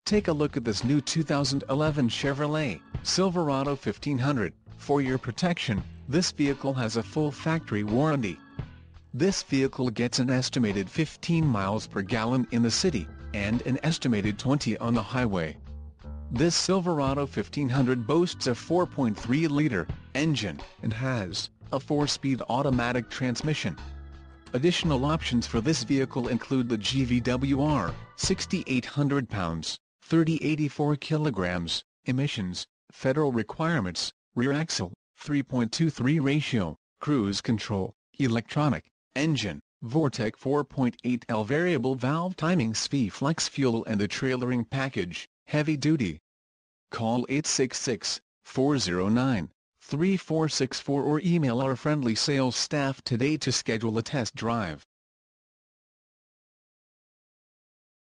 Take a look at this new 2011 Chevrolet Silverado 1500. For your protection, this vehicle has a full factory warranty. This vehicle gets an estimated 15 miles per gallon in the city, and an estimated 20 on the highway. This Silverado 1500 boasts a 4.3-liter engine, and has a 4-speed automatic transmission. Additional options for this vehicle include the GVWR, 6,800 pounds, 3084 kilograms, emissions, federal requirements, rear axle, 3.23 ratio, cruise control, electronic, engine, Vortec 4.8L variable valve timing SV flex fuel and the trailering package, heavy duty. Call 866-409-3464 or email our friendly sales staff today to schedule a test drive.